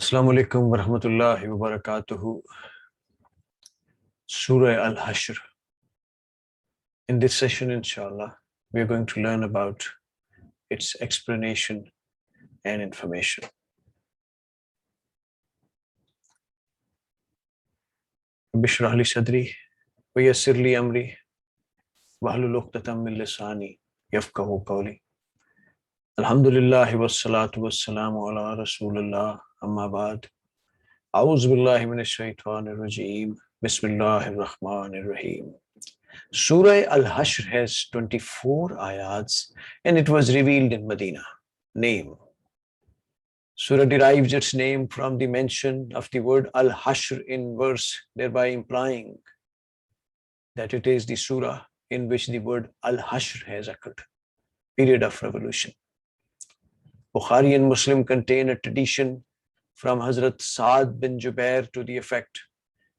Assalamu alaikum wa rahmatullahi wa barakatuhu. Surah Al Hashr. In this session, inshallah, we are going to learn about its explanation and information. Rabbi shrah li sadri wa yassir li amri wahlul uqdatam min lisani yafqahu qawli. Alhamdulillahi wassalatu wassalamu ala rasulillah amma ba'd. A'udhu billahi minash shaitanir rajeem. Bismillahir rahmanir rahim. Surah Al Hashr has 24 ayats and it was revealed in Medina. Name. Surah derives its name from the mention of the word al-hashr in verse, thereby implying that it is the surah in which the word al-hashr has occurred. Period of revolution. Bukhari and Muslim contain a tradition from Hazrat Sa'd bin Jubair to the effect,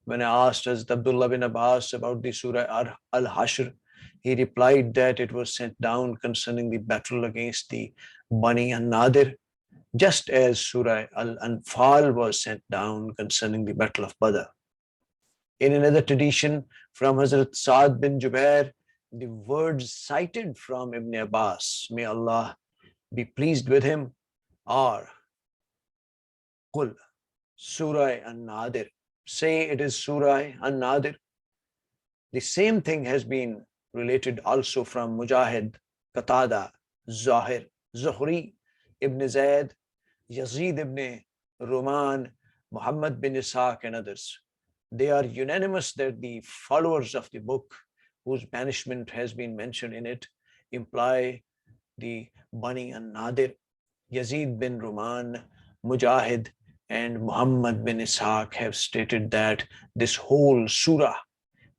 when I asked Hazrat Abdullah bin Abbas about the Surah Al Hashr, he replied that it was sent down concerning the battle against the Bani an-Nadir, just as Surah Al Anfal was sent down concerning the battle of Badr. In another tradition from Hazrat Sa'd bin Jubair, the words cited from Ibn Abbas, may Allah be pleased with him, are Qul, Surah An-Nadir. Say it is Surah An-Nadir. The same thing has been related also from Mujahid, Qatada, Zahir, Zuhri, Ibn Zayd, Yazid ibn Ruman, Muhammad bin Ishaq and others. They are unanimous that the followers of the book, whose banishment has been mentioned in it, imply the Bani an-Nadir. Yazid bin Ruman, Mujahid and Muhammad bin Ishaq have stated that this whole surah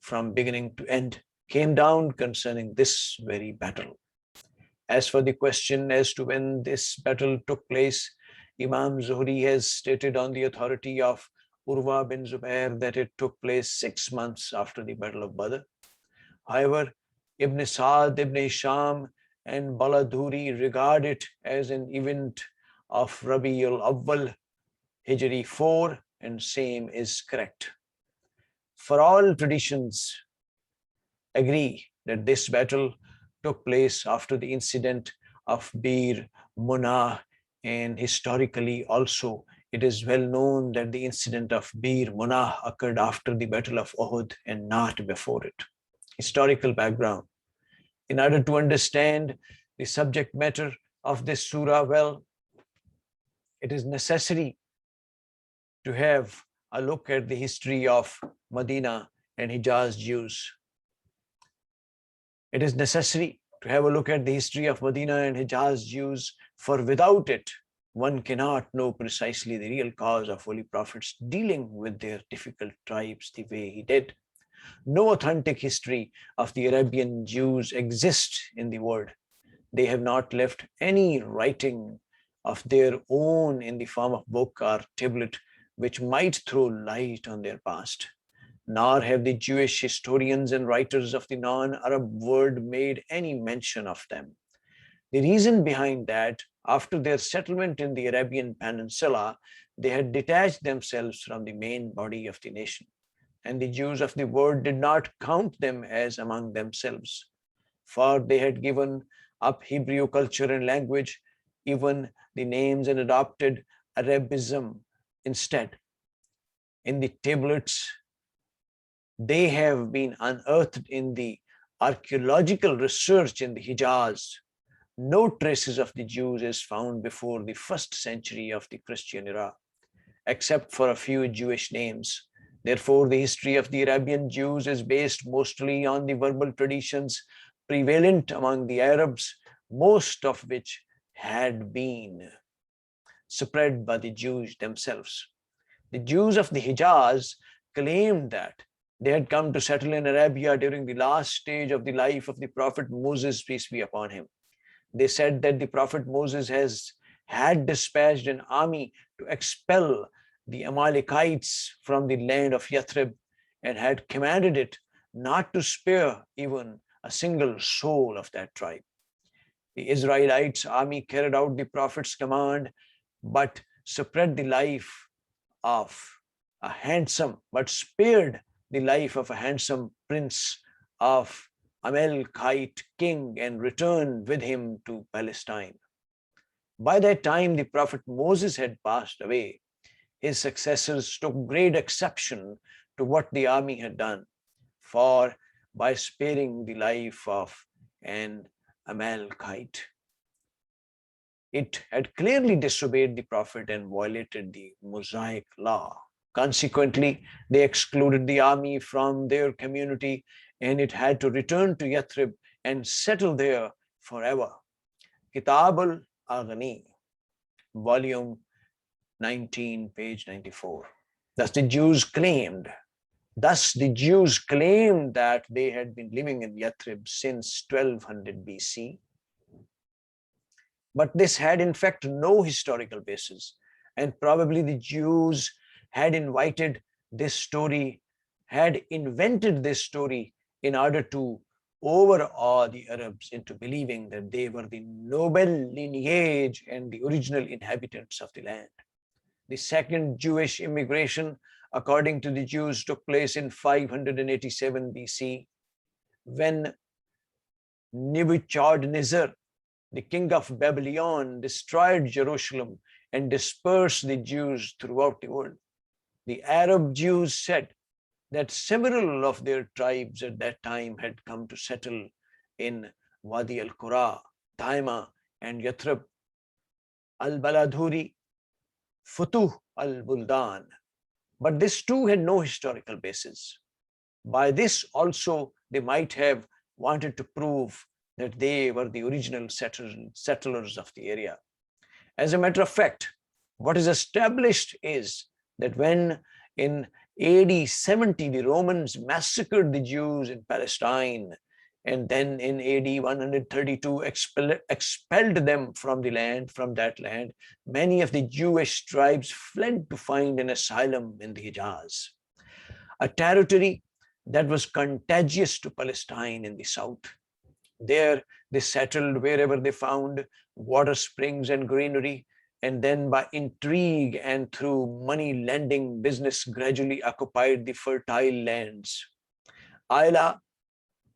from beginning to end came down concerning this very battle. As for the question as to when this battle took place, Imam Zuhri has stated on the authority of Urwa bin Zubair that it took place 6 months after the Battle of Badr. However, Ibn Sa'd, Ibn Hisham and Baladhuri regard it as an event of Rabi al-Awwal, Hijri 4, and same is correct. For all traditions agree that this battle took place after the incident of Bir Munah, and historically also it is well known that the incident of Bir Munah occurred after the Battle of Uhud and not before it. Historical background. In order to understand the subject matter of this surah well, it is necessary to have a look at the history of Medina and Hijaz Jews. It is necessary to have a look at the history of Medina and Hijaz Jews, for without it, one cannot know precisely the real cause of Holy Prophets dealing with their difficult tribes the way he did. No authentic history of the Arabian Jews exists in the world. They have not left any writing of their own in the form of book or tablet which might throw light on their past. Nor have the Jewish historians and writers of the non-Arab world made any mention of them. The reason behind that, after their settlement in the Arabian Peninsula, they had detached themselves from the main body of the nation, and the Jews of the world did not count them as among themselves, for they had given up Hebrew culture and language, even the names, and adopted Arabism instead. In the tablets they have been unearthed in the archaeological research in the Hijaz, no traces of the Jews is found before the 1st century of the Christian era, except for a few Jewish names. Therefore, the history of the Arabian Jews is based mostly on the verbal traditions prevalent among the Arabs, most of which had been spread by the Jews themselves. The Jews of the Hijaz claimed that they had come to settle in Arabia during the last stage of the life of the Prophet Moses, peace be upon him. They said that the Prophet Moses had dispatched an army to expel the Amalekites from the land of Yathrib, and had commanded it not to spare even a single soul of that tribe. The Israelites' army carried out the Prophet's command, but spread the life of a handsome, but spared the life of a handsome prince of Amalekite king and returned with him to Palestine. By that time, the prophet Moses had passed away. His successors took great exception to what the army had done, for by sparing the life of an Amalekite, it had clearly disobeyed the prophet and violated the Mosaic law. Consequently, they excluded the army from their community and it had to return to Yathrib and settle there forever. Kitab al-Aghni, volume 19, page 94. Thus the Jews claimed that they had been living in Yathrib since 1200 BC. But this had in fact no historical basis, and probably the Jews had invented this story in order to overawe the Arabs into believing that they were the noble lineage and the original inhabitants of the land. The second Jewish immigration, according to the Jews, took place in 587 BC, when Nebuchadnezzar, the king of Babylon, destroyed Jerusalem and dispersed the Jews throughout the world. The Arab Jews said that several of their tribes at that time had come to settle in Wadi al-Qura, Taima, and Yathrib, al-Baladhuri, Futuh al-Buldan. But this too had no historical basis. By this also they might have wanted to prove that they were the original settlers of the area. As a matter of fact, what is established is that when in AD 70 the Romans massacred the Jews in Palestine, and then in AD 132 expelled them from that land, many of the Jewish tribes fled to find an asylum in the Hijaz, a territory that was contiguous to Palestine in the south. There they settled wherever they found water springs and greenery, and then by intrigue and through money lending business gradually occupied the fertile lands. Ayla,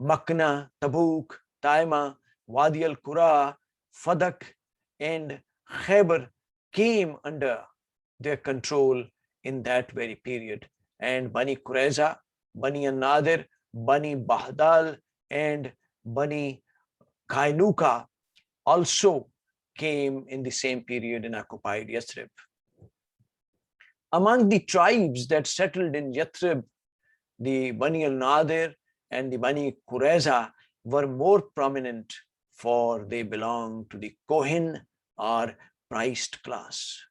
Makna, Tabuk, Taima, Wadi al-Qura, Fadak, and Khaybar came under their control in that very period, and Bani Qurayza, Bani an-Nadir, Bani Bahdal, and Bani Kainuka also came in the same period and occupied Yathrib. Among the tribes that settled in Yathrib, the Bani al-Nadir and the Bani Qurayza were more prominent, for they belonged to the Kohen or priest class.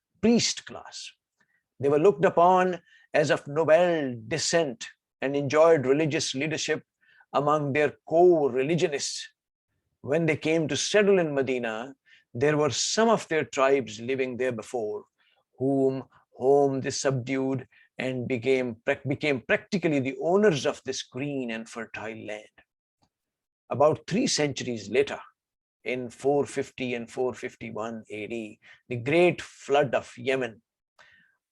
They were looked upon as of noble descent and enjoyed religious leadership among their co-religionists. When they came to settle in Medina, there were some of their tribes living there before, whom they subdued and became practically the owners of this green and fertile land. About 3 centuries later, in 450 and 451 AD, the great flood of Yemen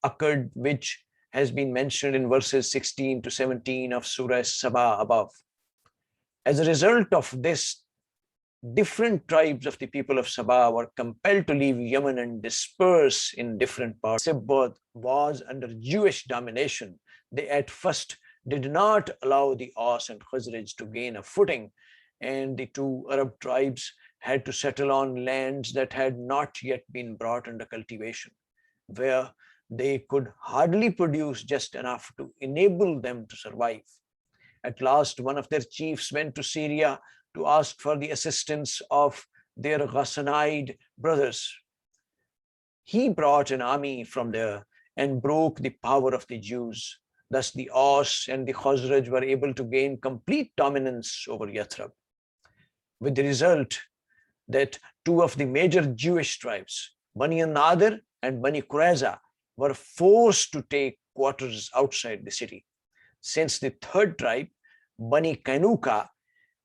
occurred, which has been mentioned in verses 16 to 17 of Surah Saba above. As a result of this, different tribes of the people of Saba were compelled to leave Yemen and disperse in different parts. Saba was under Jewish domination. They at first did not allow the Aus and Khazraj to gain a footing, and the 2 Arab tribes had to settle on lands that had not yet been brought under cultivation, where they could hardly produce just enough to enable them to survive. At last, one of their chiefs went to Syria to ask for the assistance of their Ghassanide brothers. He brought an army from there and broke the power of the Jews. Thus the Aus and the Khazraj were able to gain complete dominance over Yathrib, with the result that 2 of the major Jewish tribes, Bani an-Nadir and Bani Qurayza, were forced to take quarters outside the city. Since the 3rd tribe, Bani Kainuka,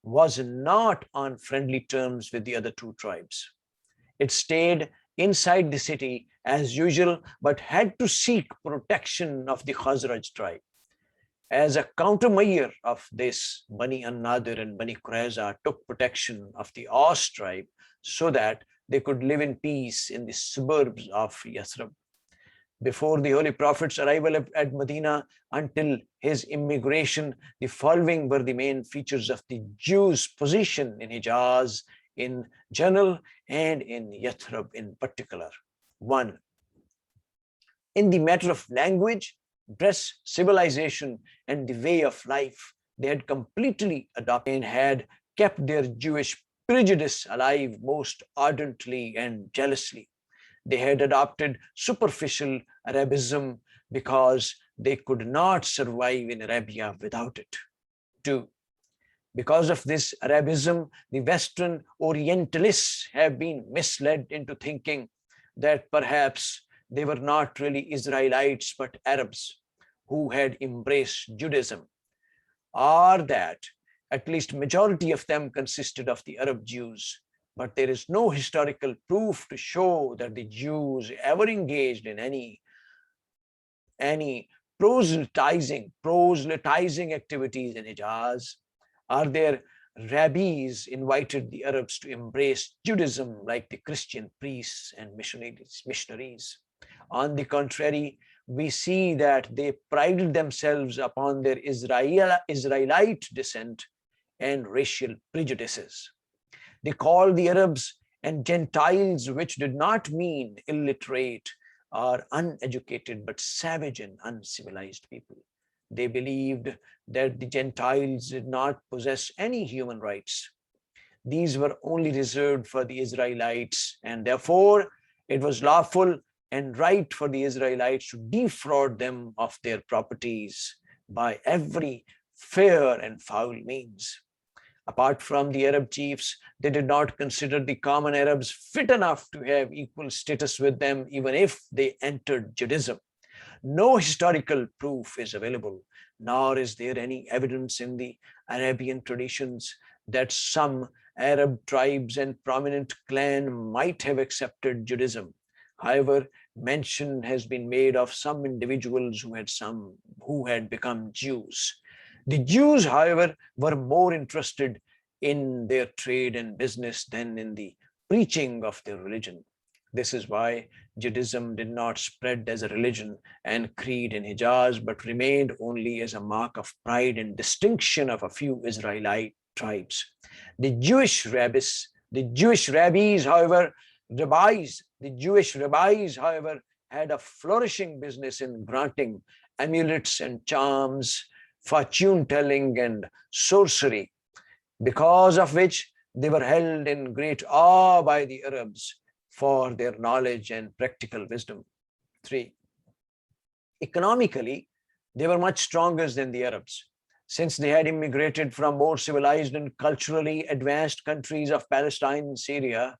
was not on friendly terms with the other 2 tribes, it stayed inside the city as usual, but had to seek protection of the Khazraj tribe. As a countermeasure of this, Bani an-Nadir and Bani Qurayza took protection of the Aus tribe so that they could live in peace in the suburbs of Yathrib. Before the Holy Prophet's arrival at Medina until his immigration, the following were the main features of the Jews' position in Hijaz in general and in Yathrib in particular. 1. In the matter of language, dress, civilization, and the way of life, they had completely adopted and had kept their Jewish prejudice alive most ardently and jealously. They had adopted superficial Arabism because they could not survive in Arabia without it. 2. Because of this Arabism, the Western Orientalists have been misled into thinking that perhaps they were not really Israelites but Arabs who had embraced Judaism, or that at least majority of them consisted of the Arab Jews. But there is no historical proof to show that the Jews ever engaged in any proselytizing activities in Hijaz. Are their rabbis invited the Arabs to embrace Judaism like the Christian priests and missionaries? On the contrary, we see that they prided themselves upon their Israelite descent and racial prejudices. They called the Arabs and Gentiles, which did not mean illiterate or uneducated, but savage and uncivilized people. They believed that the Gentiles did not possess any human rights. These were only reserved for the Israelites, and therefore it was lawful and right for the Israelites to defraud them of their properties by every fair and foul means. Apart from the Arab chiefs, they did not consider the common Arabs fit enough to have equal status with them, even if they entered Judaism. No historical proof is available, nor is there any evidence in the Arabian traditions that some Arab tribes and prominent clan might have accepted Judaism. However, mention has been made of some individuals who had become Jews. The Jews, however, were more interested in their trade and business than in the preaching of their religion. This is why Judaism did not spread as a religion and creed in Hijaz, but remained only as a mark of pride and distinction of a few Israelite tribes. The Jewish rabbis, however, had a flourishing business in granting amulets and charms, fortune telling and sorcery, because of which they were held in great awe by the Arabs for their knowledge and practical wisdom. 3. Economically, they were much stronger than the Arabs, since they had immigrated from more civilized and culturally advanced countries of Palestine and Syria.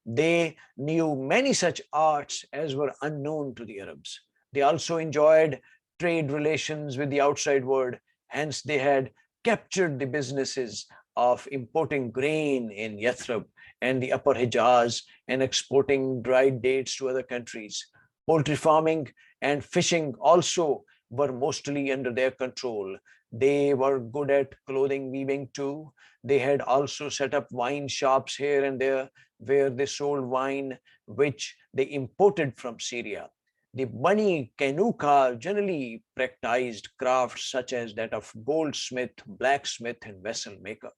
They knew many such arts as were unknown to the Arabs. They also enjoyed trade relations with the outside world. Hence, they had captured the businesses of importing grain in Yathrib and the upper Hijaz and exporting dried dates to other countries. Poultry farming and fishing also were mostly under their control. They were good at clothing weaving too. They had also set up wine shops here and there where they sold wine which they imported from Syria. The Bani Kainuka generally practiced crafts such as that of goldsmith, blacksmith, and vessel maker.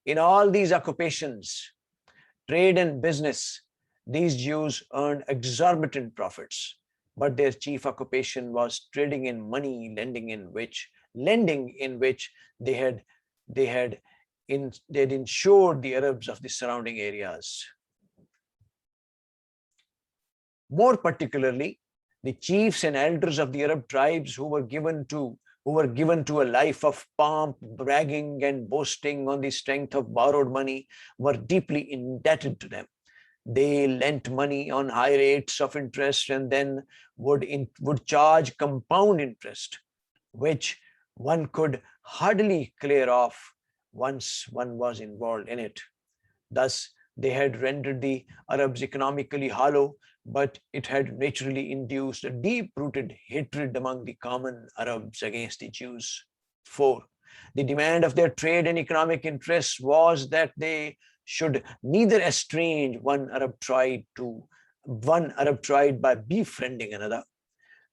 In all these occupations, trade and business, these Jews earned exorbitant profits, but their chief occupation was trading in money, lending in which they had insured the Arabs of the surrounding areas. More particularly, the chiefs and elders of the Arab tribes who were given to a life of pomp, bragging, and boasting on the strength of borrowed money were deeply indebted to them. They lent money on high rates of interest and then would charge compound interest, which one could hardly clear off once one was involved in it. Thus, they had rendered the Arabs economically hollow, but it had naturally induced a deep-rooted hatred among the common Arabs against the Jews. 4. The demand of their trade and economic interests was that they should neither estrange one Arab tribe by befriending another,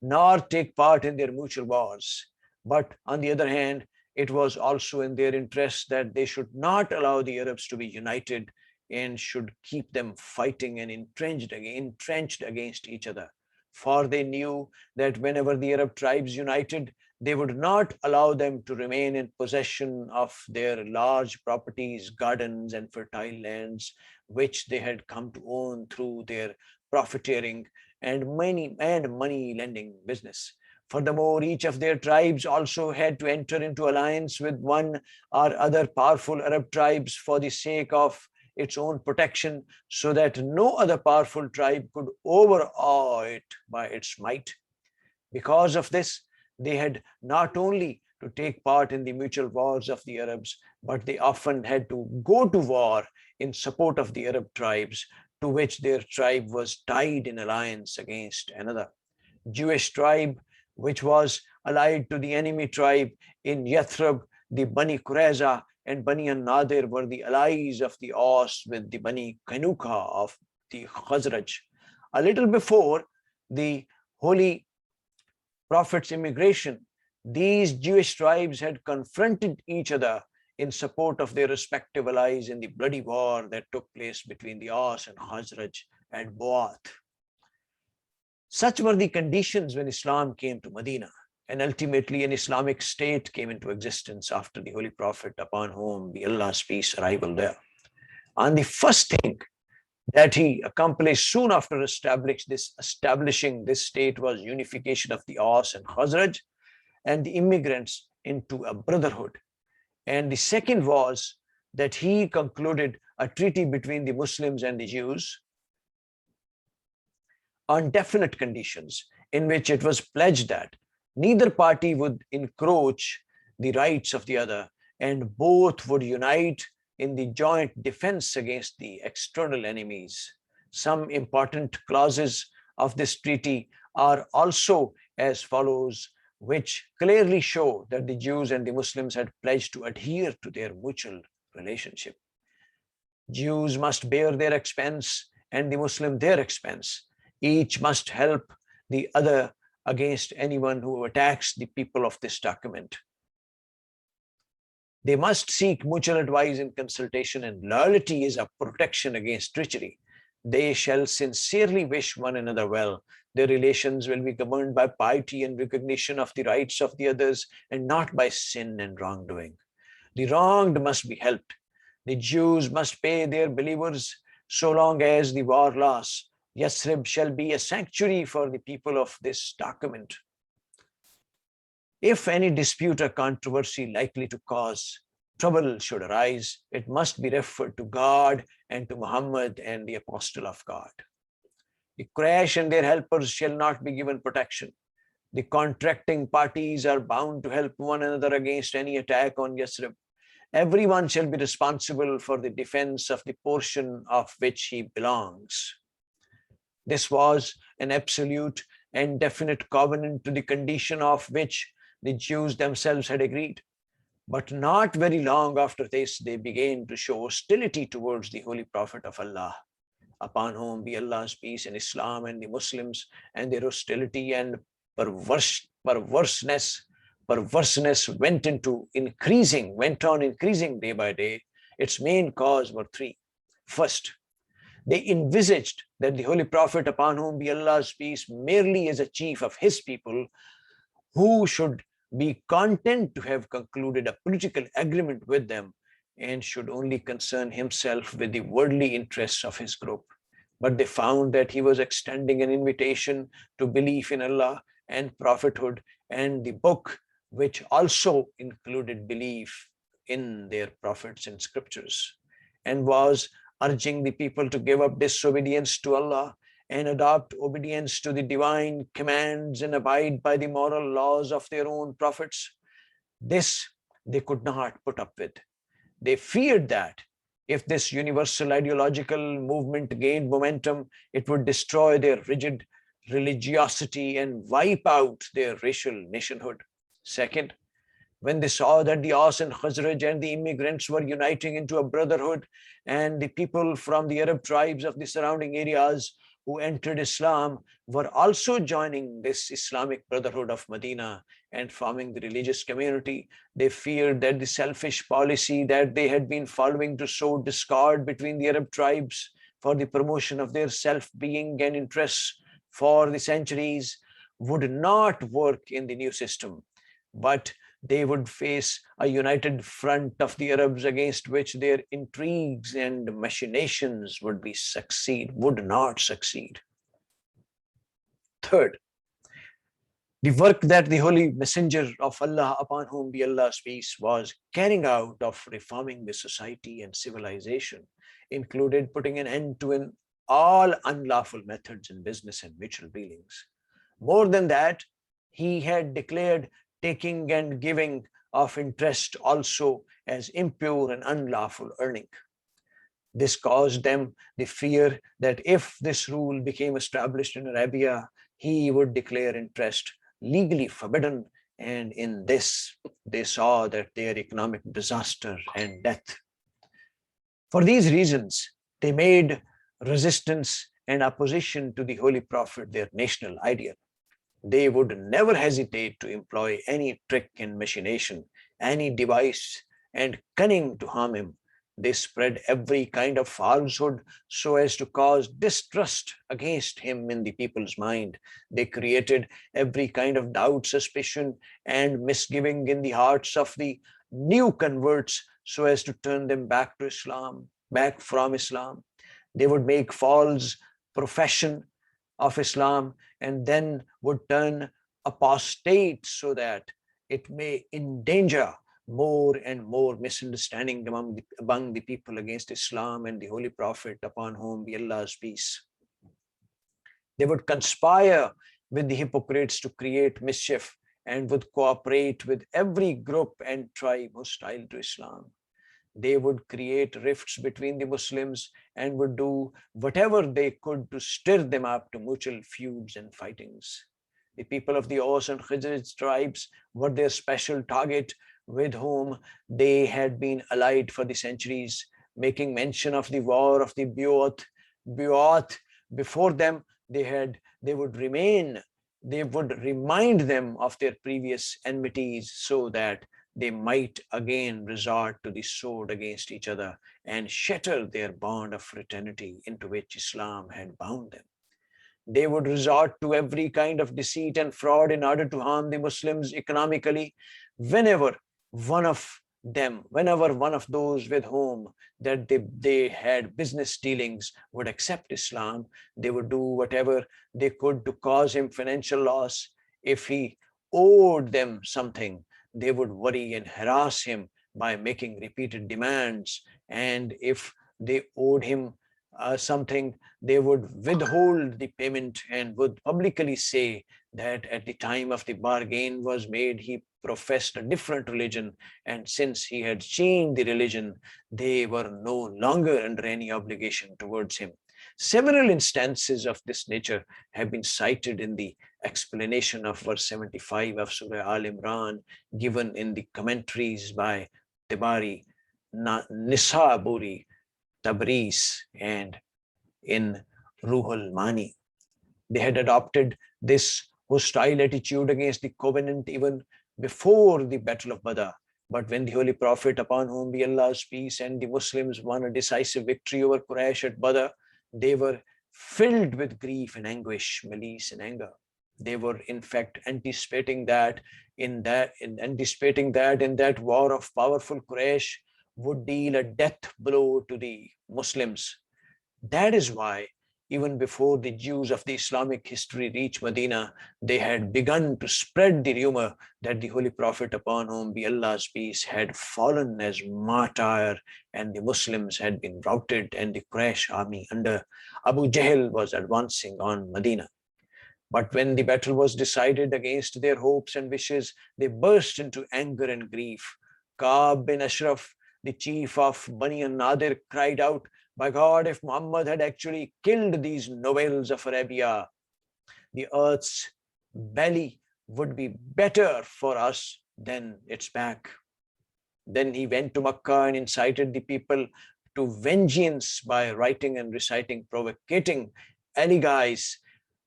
nor take part in their mutual wars. But on the other hand, it was also in their interest that they should not allow the Arabs to be united and should keep them fighting and entrenched against each other. For they knew that whenever the Arab tribes united, they would not allow them to remain in possession of their large properties, gardens, and fertile lands, which they had come to own through their profiteering and money lending business. Furthermore, each of their tribes also had to enter into alliance with one or other powerful Arab tribes for the sake of its own protection, so that no other powerful tribe could overawe it by its might. Because of this, they had not only to take part in the mutual wars of the Arabs, but they often had to go to war in support of the Arab tribes to which their tribe was tied in alliance against another. Jewish tribe, which was allied to the enemy tribe in Yathrib, the Bani Qurayza and Bani an-Nadir were the allies of the Aus with the Bani Qainuqa of the Khazraj. A little before the Holy Prophet's immigration, these Jewish tribes had confronted each other in support of their respective allies in the bloody war that took place between the Aus and Khazraj at Boath. Such were the conditions when Islam came to Medina, and ultimately an Islamic state came into existence after the Holy Prophet, upon whom be Allah's peace, arrival there. And the first thing that he accomplished soon after establishing this state was unification of the Aus and Khazraj and the immigrants into a brotherhood. And the second was that he concluded a treaty between the Muslims and the Jews on definite conditions, in which it was pledged that neither party would encroach the rights of the other, and both would unite in the joint defense against the external enemies. Some important clauses of this treaty are also as follows, which clearly show that the Jews and the Muslims had pledged to adhere to their mutual relationship. Jews must bear their expense and the Muslim their expense. Each must help the other against anyone who attacks the people of this document. They must seek mutual advice and consultation, and loyalty is a protection against treachery. They shall sincerely wish one another well. Their relations will be governed by piety and recognition of the rights of the others, and not by sin and wrongdoing. The wronged must be helped. The Jews must pay their believers so long as the war lasts. Yathrib shall be a sanctuary for the people of this document. If any dispute or controversy likely to cause trouble should arise, it must be referred to God and to Muhammad and the apostle of God. The Quraysh and their helpers shall not be given protection. The contracting parties are bound to help one another against any attack on Yathrib. Everyone shall be responsible for the defense of the portion of which he belongs. This was an absolute and definite covenant, to the condition of which the Jews themselves had agreed. But not very long after this, they began to show hostility towards the Holy Prophet of Allah, upon whom be Allah's peace, and Islam and the Muslims, and their hostility and perverseness went on increasing day by day. Its main cause were three. First, they envisaged that the Holy Prophet, upon whom be Allah's peace, merely as a chief of his people, who should be content to have concluded a political agreement with them, and should only concern himself with the worldly interests of his group. But they found that he was extending an invitation to belief in Allah and prophethood and the book, which also included belief in their prophets and scriptures, and was urging the people to give up disobedience to Allah and adopt obedience to the divine commands and abide by the moral laws of their own prophets. This they could not put up with. They feared that If this universal ideological movement gained momentum, it would destroy their rigid religiosity and wipe out their racial nationhood. Second, when they saw that the Aus and Khazraj and the immigrants were uniting into a brotherhood, and the people from the Arab tribes of the surrounding areas who entered Islam were also joining this Islamic brotherhood of Medina and forming the religious community, they feared that the selfish policy that they had been following to sow discord between the Arab tribes for the promotion of their self-being and interests for the centuries would not work in the new system, but they would face a united front of the Arabs against which their intrigues and machinations would not succeed. Third, the work that the Holy Messenger of Allah, upon whom be Allah's peace, was carrying out of reforming the society and civilization included putting an end to all unlawful methods in business and mutual dealings. More than that, he had declared taking and giving of interest also as impure and unlawful earning. This caused them the fear that if this rule became established in Arabia, he would declare interest legally forbidden, and in this they saw that their economic disaster and death. For these reasons, they made resistance and opposition to the Holy Prophet their national ideal. They would never hesitate to employ any trick and machination, any device and cunning to harm him. They spread every kind of falsehood so as to cause distrust against him in the people's mind. They created every kind of doubt, suspicion, and misgiving in the hearts of the new converts so as to turn them back to Islam, back from Islam. They would make false profession of Islam and then would turn apostate so that it may endanger more and more misunderstanding among the people against Islam and the Holy Prophet, upon whom be Allah's peace. They would conspire with the hypocrites to create mischief and would cooperate with every group and tribe hostile to Islam. They would create rifts between the Muslims and would do whatever they could to stir them up to mutual feuds and fightings. The people of the Aus and Khazraj tribes were their special target, with whom they had been allied for the centuries, making mention of the war of the Bu'ath before them. They would remind them of their previous enmities so that they might again resort to the sword against each other and shatter their bond of fraternity into which Islam had bound them. They would resort to every kind of deceit and fraud in order to harm the Muslims economically. Whenever one of those with whom that they had business dealings would accept Islam, they would do whatever they could to cause him financial loss. If he owed them something, they would worry and harass him by making repeated demands. And if they owed him something, they would withhold the payment and would publicly say that at the time of the bargain was made, he professed a different religion, and since he had changed the religion, they were no longer under any obligation towards him. Several instances of this nature have been cited in the explanation of verse 75 of Surah Al Imran, given in the commentaries by Tabari, Nisaburi, Tabriz, and in Ruhul Mani. They had adopted this hostile attitude against the covenant even before the Battle of Badr. But when the Holy Prophet, upon whom be Allah's peace, and the Muslims won a decisive victory over Quraysh at Badr, they were filled with grief and anguish, malice and anger. They were in fact anticipating that in that war of powerful Quraysh would deal a death blow to the Muslims. That is why even before the Jews of the Islamic history reached Medina, they had begun to spread the rumor that the Holy Prophet, upon whom be Allah's peace, had fallen as martyr, and the Muslims had been routed, and the Quraysh army under Abu Jahl was advancing on Medina. But when the battle was decided against their hopes and wishes, they burst into anger and grief. Ka'b bin Ashraf, the chief of Bani an-Nadir, cried out, "By God, if Muhammad had actually killed these nobles of Arabia, the earth's belly would be better for us than its back." Then he went to Makkah and incited the people to vengeance by writing and reciting provocating elegies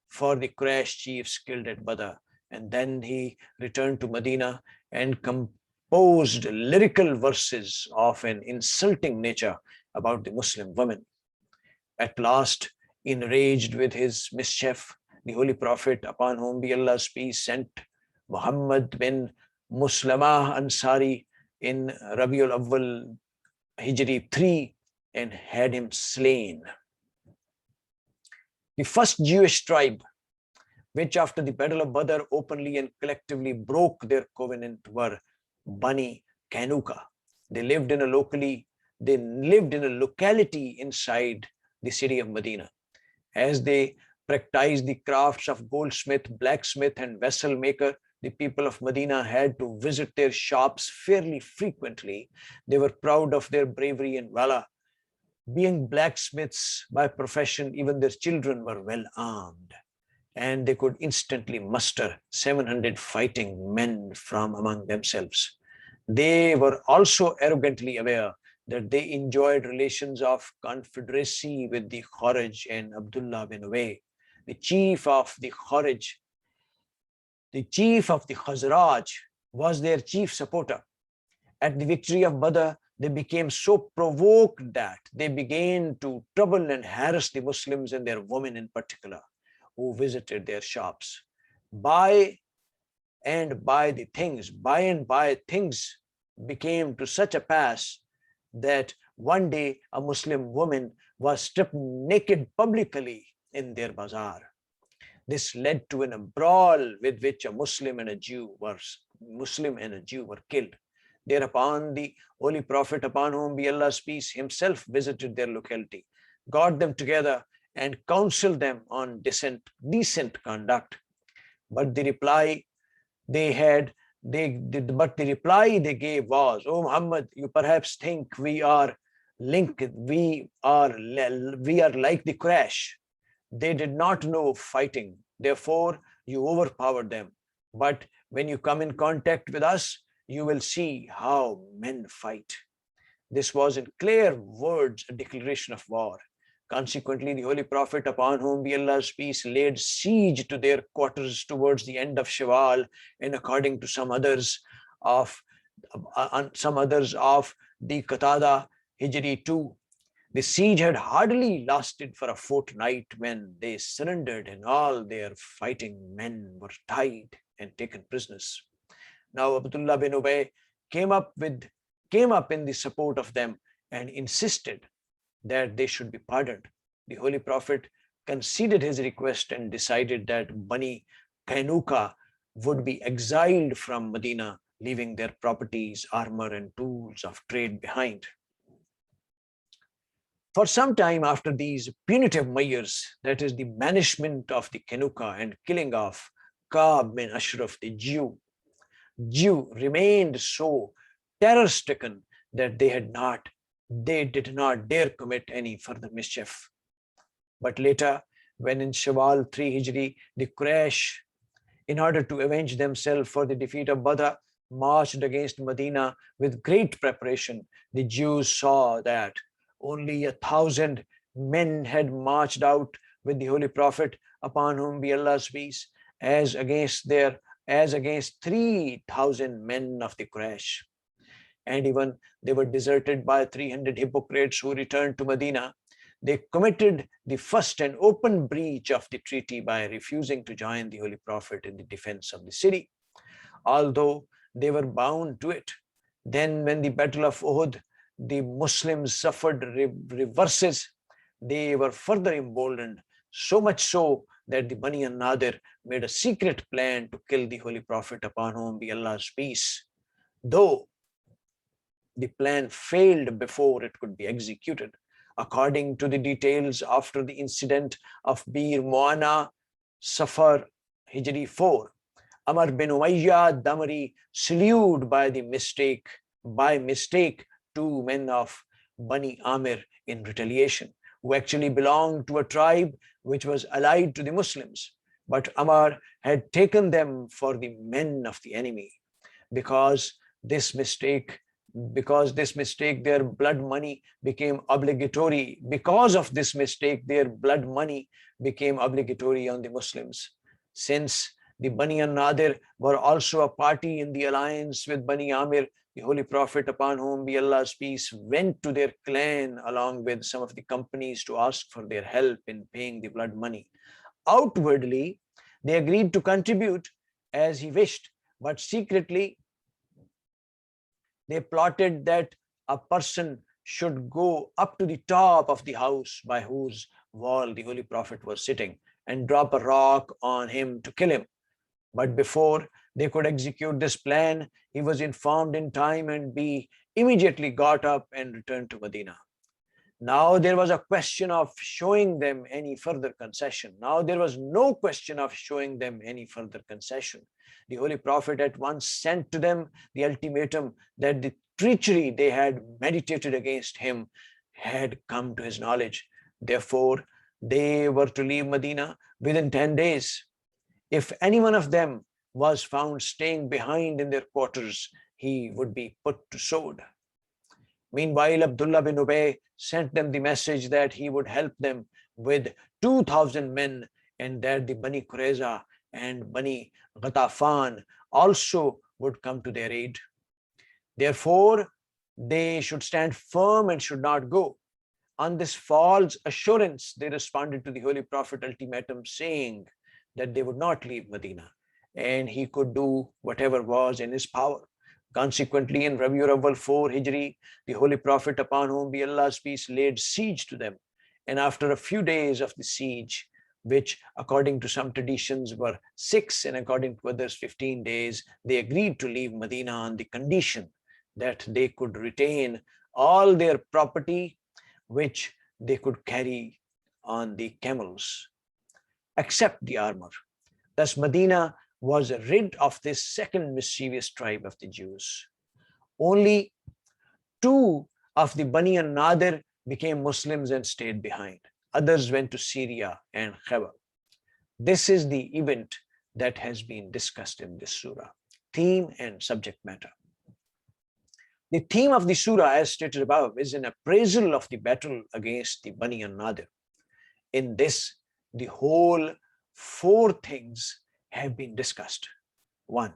for the Quraysh chiefs killed at Badr. And then he returned to Medina and composed lyrical verses of an insulting nature about the Muslim women. At last, enraged with his mischief, the Holy Prophet, upon whom be Allah's peace, sent Muhammad bin Muslamah Ansari in Rabiul Awwal Hijri 3 and had him slain. The first Jewish tribe, which after the Battle of Badr openly and collectively broke their covenant, were Bani Kanuka. They lived in a locality inside the city of Medina. As they practiced the crafts of goldsmith, blacksmith, and vessel maker, the people of Medina had to visit their shops fairly frequently. They were proud of their bravery and valor. Being blacksmiths by profession, even their children were well armed, and they could instantly muster 700 fighting men from among themselves. They were also arrogantly aware that they enjoyed relations of confederacy with the Kharaj and Abdullah bin Ubay, the chief of the Kharaj. The chief of the Khazraj was their chief supporter. At the victory of Badr, they became so provoked that they began to trouble and harass the Muslims and their women in particular, who visited their shops. By and by things became to such a pass that one day a Muslim woman was stripped naked publicly in their bazaar. This led to a brawl with which a Muslim and a Jew were killed. Thereupon the Holy Prophet, upon whom be Allah's peace, himself visited their locality, got them together, and counseled them on decent conduct. But the reply they gave was, "Oh Muhammad, you perhaps think we are like the Quraysh. They did not know fighting, therefore you overpowered them. But when you come in contact with us, you will see how men fight." This was in clear words a declaration of war. Consequently, the Holy Prophet, upon whom be Allah's peace, laid siege to their quarters towards the end of Shawwal, and according to some others of the Qatada Hijri 2, the siege had hardly lasted for a fortnight when they surrendered and all their fighting men were tied and taken prisoners. Now Abdullah bin Ubay came up in the support of them and insisted that they should be pardoned. The Holy Prophet conceded his request and decided that Bani Kainuka would be exiled from Medina, leaving their properties, armor, and tools of trade behind. For some time after these punitive measures, that is the banishment of the Kainuka and killing of Ka'b bin Ashraf, the Jew remained so terror-stricken that they did not dare commit any further mischief. But later, when in Shawwal 3 Hijri, the Quraysh, in order to avenge themselves for the defeat of Badr, marched against Medina with great preparation, the Jews saw that only 1,000 men had marched out with the Holy Prophet, upon whom be Allah's peace, as against 3,000 men of the Quraysh. And even they were deserted by 300 hypocrites who returned to Medina. They committed the first and open breach of the treaty by refusing to join the Holy Prophet in the defense of the city, although they were bound to it. Then when the Battle of Uhud, the Muslims suffered reverses, they were further emboldened, so much so that the Bani an-Nadir made a secret plan to kill the Holy Prophet, upon whom be Allah's peace, though the plan failed before it could be executed. According to the details, after the incident of Bir Mu'ana, Safar Hijri 4, Amr bin Umayyah Damari, slew by mistake 2 men of Bani Amir in retaliation, who actually belonged to a tribe which was allied to the Muslims. But Amr had taken them for the men of the enemy. Because this mistake, their blood money became obligatory. Because of this mistake, their blood money became obligatory on the Muslims. Since the Bani an-Nadir were also a party in the alliance with Bani Amir, the Holy Prophet, upon whom be Allah's peace, went to their clan along with some of the companies to ask for their help in paying the blood money. Outwardly, they agreed to contribute as he wished, but secretly, they plotted that a person should go up to the top of the house by whose wall the Holy Prophet was sitting and drop a rock on him to kill him. But before they could execute this plan, he was informed in time and be immediately got up and returned to Medina. Now there was a question of showing them any further concession. Now there was no question of showing them any further concession. The Holy Prophet at once sent to them the ultimatum that the treachery they had meditated against him had come to his knowledge. Therefore, they were to leave Medina within 10 days. If any one of them was found staying behind in their quarters, he would be put to sword. Meanwhile, Abdullah bin Ubay sent them the message that he would help them with 2,000 men and that the Bani Qurayza and Bani Ghatafan also would come to their aid. Therefore, they should stand firm and should not go. On this false assurance, they responded to the Holy Prophet ultimatum saying that they would not leave Medina and he could do whatever was in his power. Consequently, in Rabiul Awwal 4 Hijri, the Holy Prophet, upon whom be Allah's peace, laid siege to them. And after a few days of the siege, which according to some traditions were 6 and according to others 15 days, they agreed to leave Medina on the condition that they could retain all their property which they could carry on the camels, except the armor. Thus Medina was rid of this second mischievous tribe of the Jews. Only 2 of the Bani an-Nadir became Muslims and stayed behind. Others went to Syria and Khaybar. This is the event that has been discussed in this surah. Theme and subject matter. The theme of the surah, as stated above, is an appraisal of the battle against the Bani an-Nadir. In this, the whole 4 things have been discussed. 1.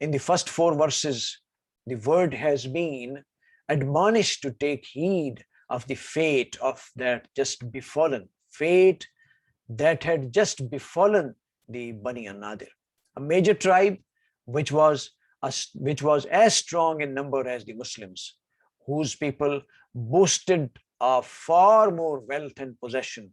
In the first 4 verses, the word has been admonished to take heed of the fate of that just befallen, fate that had just befallen the Bani an-Nadir, a major tribe which was as strong in number as the Muslims, whose people boasted of far more wealth and possession,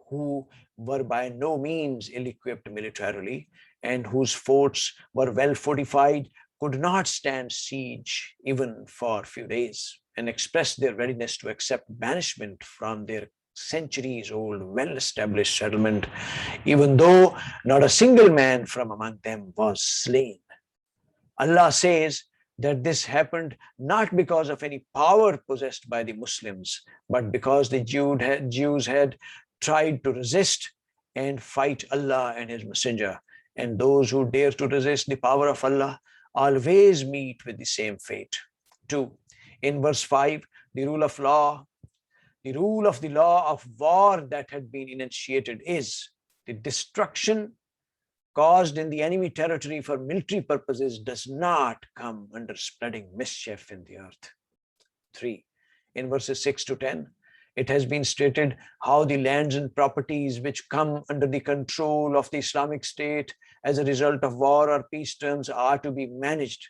who were by no means ill-equipped militarily, and whose forts were well fortified, could not stand siege even for a few days, and expressed their readiness to accept banishment from their centuries-old, well-established settlement, even though not a single man from among them was slain. Allah says that this happened not because of any power possessed by the Muslims, but because the Jews had tried to resist and fight Allah and His Messenger. And those who dare to resist the power of Allah always meet with the same fate. 2. In verse 5, the rule of the law of war that had been initiated is the destruction caused in the enemy territory for military purposes does not come under spreading mischief in the earth. 3. In verses 6 to 10, it has been stated how the lands and properties which come under the control of the Islamic State as a result of war or peace terms are to be managed,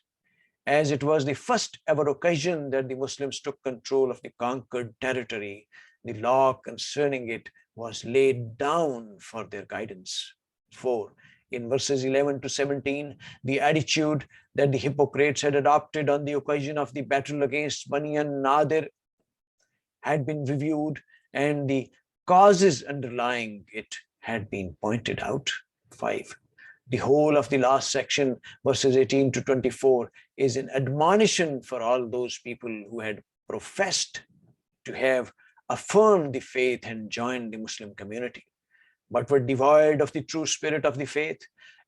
as it was the first ever occasion that the Muslims took control of the conquered territory. The law concerning it was laid down for their guidance. 4. In verses 11 to 17, the attitude that the hypocrites had adopted on the occasion of the battle against Bani an-Nadir had been reviewed, and the causes underlying it had been pointed out. 5. The whole of the last section, verses 18 to 24, is an admonition for all those people who had professed to have affirmed the faith and joined the Muslim community, but were devoid of the true spirit of the faith.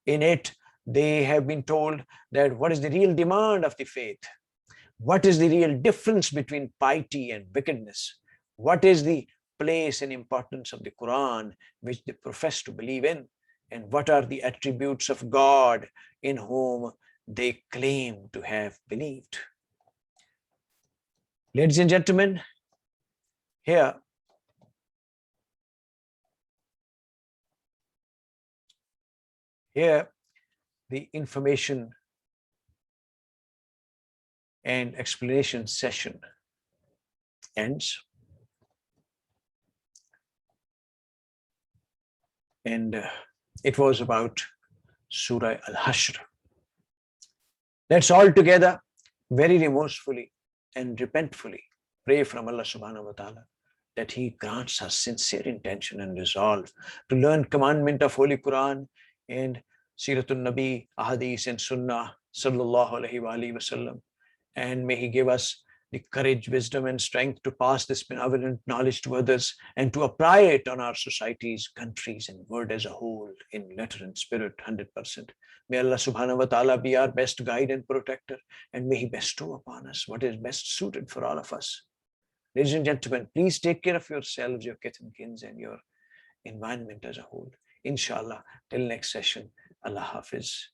In it, they have been told that what is the real demand of the faith? What is the real difference between piety and wickedness? What is the place and importance of the Quran, which they profess to believe in? And what are the attributes of God in whom they claim to have believed? Ladies and gentlemen, here the information and explanation session ends. And it was about Surah Al Hashr. Let's all together, very remorsefully and repentfully, pray from Allah subhanahu wa ta'ala that He grants us sincere intention and resolve to learn commandment of Holy Quran and Siratul Nabi, Ahadith and Sunnah, sallallahu alaihi wa sallam. And may He give us the courage, wisdom, and strength to pass this benevolent knowledge to others and to apply it on our societies, countries, and world as a whole in letter and spirit, 100%. May Allah subhanahu wa ta'ala be our best guide and protector, and may He bestow upon us what is best suited for all of us. Ladies and gentlemen, please take care of yourselves, your kith and kins, and your environment as a whole. Inshallah, till next session, Allah Hafiz.